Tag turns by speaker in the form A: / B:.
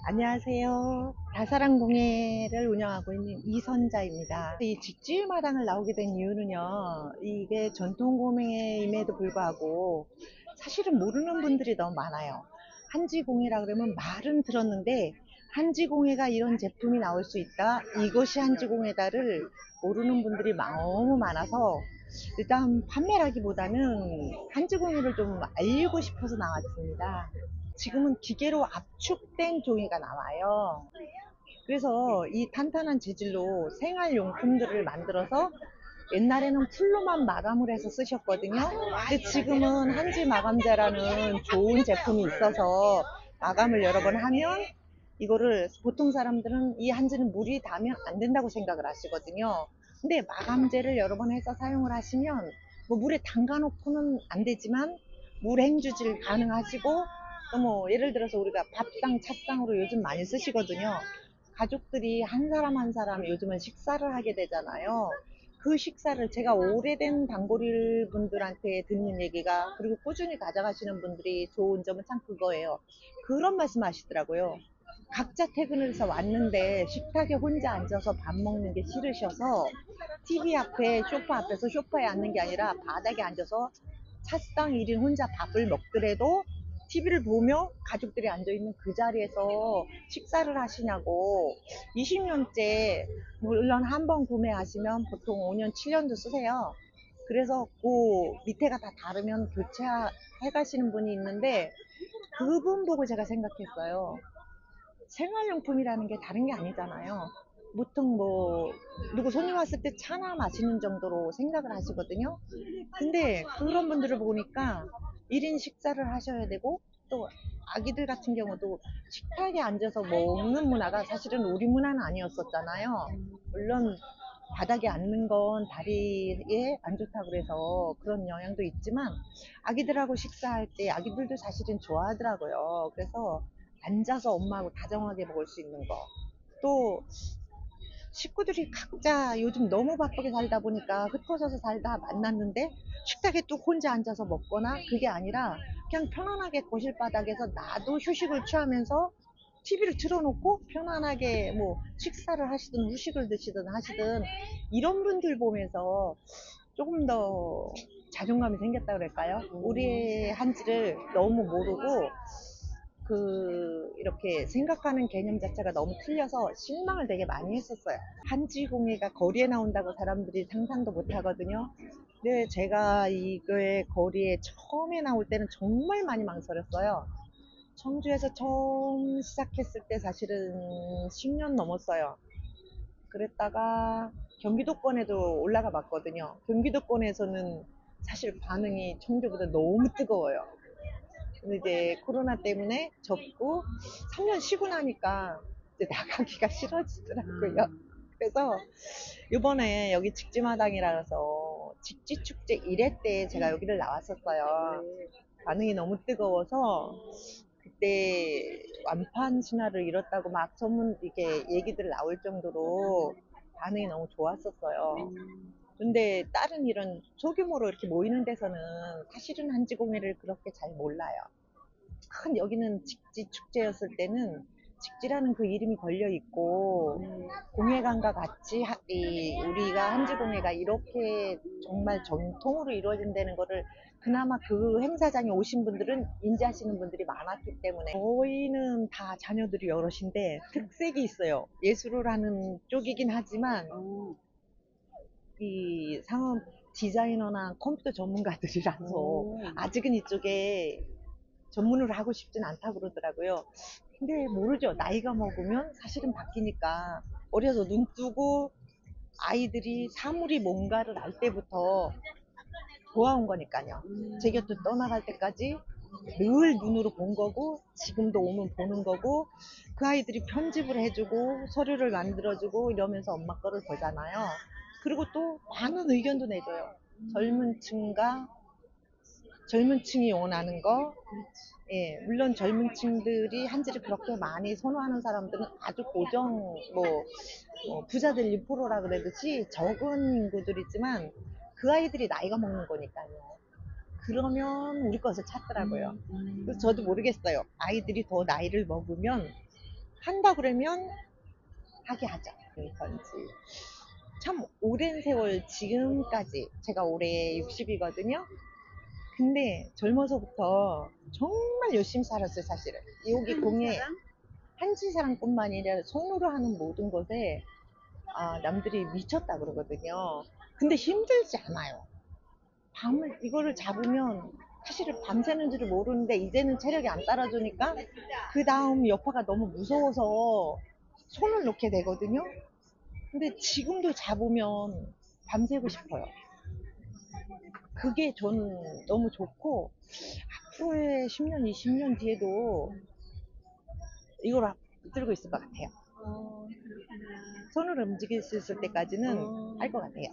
A: 안녕하세요. 다사랑공예를 운영하고 있는 이선자입니다. 이 직지마당을 나오게 된 이유는요, 이게 전통공예임에도 불구하고 사실은 모르는 분들이 너무 많아요. 한지공예라 그러면 말은 들었는데 한지공예가 이런 제품이 나올 수 있다, 이것이 한지공예다를 모르는 분들이 너무 많아서 일단 판매라기보다는 한지공예를 좀 알리고 싶어서 나왔습니다. 지금은 기계로 압축된 종이가 나와요. 그래서 이 탄탄한 재질로 생활용품들을 만들어서 옛날에는 풀로만 마감을 해서 쓰셨거든요. 근데 지금은 한지 마감재라는 좋은 제품이 있어서 마감을 여러 번 하면 이거를 보통 사람들은 이 한지는 물이 닿으면 안 된다고 생각을 하시거든요. 근데 마감재를 여러 번 해서 사용을 하시면 뭐 물에 담가 놓고는 안 되지만 물 행주질 가능하시고 또 뭐 예를 들어서 우리가 밥상, 찻상으로 요즘 많이 쓰시거든요. 가족들이 한 사람 한 사람 요즘은 식사를 하게 되잖아요. 그 식사를 제가 오래된 단골 분들한테 듣는 얘기가, 그리고 꾸준히 가져가시는 분들이 좋은 점은 참 그거예요. 그런 말씀 하시더라고요. 각자 퇴근을 해서 왔는데 식탁에 혼자 앉아서 밥 먹는 게 싫으셔서 TV 앞에 소파 앞에서 소파에 앉는 게 아니라 바닥에 앉아서 차상 1인 혼자 밥을 먹더라도 TV를 보며 가족들이 앉아있는 그 자리에서 식사를 하시냐고. 20년째 물론 한 번 구매하시면 보통 5년 7년도 쓰세요. 그래서 그 밑에가 다 다르면 교체해 가시는 분이 있는데 그분 보고 제가 생각했어요. 생활용품이라는 게 다른 게 아니잖아요. 보통 뭐 누구 손님 왔을 때 차나 마시는 정도로 생각을 하시거든요. 근데 그런 분들을 보니까 1인 식사를 하셔야 되고, 또 아기들 같은 경우도 식탁에 앉아서 먹는 문화가 사실은 우리 문화는 아니었었잖아요. 물론 바닥에 앉는 건 다리에 안 좋다고 그래서 그런 영향도 있지만 아기들하고 식사할 때 아기들도 사실은 좋아하더라고요. 그래서 앉아서 엄마하고 다정하게 먹을 수 있는 거. 또 식구들이 각자 요즘 너무 바쁘게 살다 보니까 흩어져서 살다 만났는데 식탁에 또 혼자 앉아서 먹거나 그게 아니라 그냥 편안하게 거실 바닥에서 나도 휴식을 취하면서 TV를 틀어놓고 편안하게 뭐 식사를 하시든 후식을 드시든 하시든 이런 분들 보면서 조금 더 자존감이 생겼다 그럴까요? 우리의 한지를 너무 모르고 이렇게 생각하는 개념 자체가 너무 틀려서 실망을 되게 많이 했었어요. 한지공예가 거리에 나온다고 사람들이 상상도 못 하거든요. 근데 제가 이거의 거리에 처음에 나올 때는 정말 많이 망설였어요. 청주에서 처음 시작했을 때 사실은 10년 넘었어요. 그랬다가 경기도권에도 올라가 봤거든요. 경기도권에서는 사실 반응이 청주보다 너무 뜨거워요. 근데 이제 코로나 때문에 접고 3년 쉬고 나니까 이제 나가기가 싫어지더라고요. 그래서 이번에 여기 직지마당이라서 직지축제 1회 때 제가 여기를 나왔었어요. 반응이 너무 뜨거워서 그때 완판 신화를 이뤘다고 막 소문 이게 얘기들 나올 정도로 반응이 너무 좋았었어요. 근데 다른 이런 소규모로 이렇게 모이는 데서는 사실은 한지공예를 그렇게 잘 몰라요. 큰 여기는 직지 축제였을 때는 직지라는 그 이름이 걸려 있고 공예관과 같이 우리가 한지공예가 이렇게 정말 전통으로 이루어진다는 거를 그나마 그 행사장에 오신 분들은 인지하시는 분들이 많았기 때문에, 저희는 다 자녀들이 여럿인데 특색이 있어요. 예술을 하는 쪽이긴 하지만 이 상업 디자이너나 컴퓨터 전문가들이라서 아직은 이쪽에 전문으로 하고 싶진 않다고 그러더라고요. 근데 모르죠. 나이가 먹으면 사실은 바뀌니까. 어려서 눈 뜨고 아이들이 사물이 뭔가를 알 때부터 보아온 거니까요. 제 곁을 떠나갈 때까지 늘 눈으로 본 거고 지금도 오면 보는 거고, 그 아이들이 편집을 해주고 서류를 만들어주고 이러면서 엄마 거를 보잖아요. 그리고 또 많은 의견도 내줘요. 젊은 층과 젊은 층이 원하는 거. 예, 물론 젊은 층들이 한지를 그렇게 많이 선호하는 사람들은 아주 고정, 부자들 1%라 그러듯이 적은 인구들이지만 그 아이들이 나이가 먹는 거니까요. 그러면 우리 것을 찾더라고요. 그래서 저도 모르겠어요. 아이들이 더 나이를 먹으면 한다 그러면 하게 하죠. 건지 참 오랜 세월 지금까지 제가 올해 60이거든요. 근데 젊어서부터 정말 열심히 살았어요, 사실은. 여기 공예 한지사랑뿐만 아니라 손으로 하는 모든 것에 남들이 미쳤다 그러거든요. 근데 힘들지 않아요. 밤을 이거를 잡으면 사실은 밤새는 줄을 모르는데 이제는 체력이 안 따라주니까 그 다음 여파가 너무 무서워서 손을 놓게 되거든요. 근데 지금도 잡으면 밤새고 싶어요. 그게 저는 너무 좋고 앞으로의 10년, 20년 뒤에도 이걸 붙들고 있을 것 같아요.
B: 그렇구나.
A: 손을 움직일 수 있을 때까지는 할 것 같아요.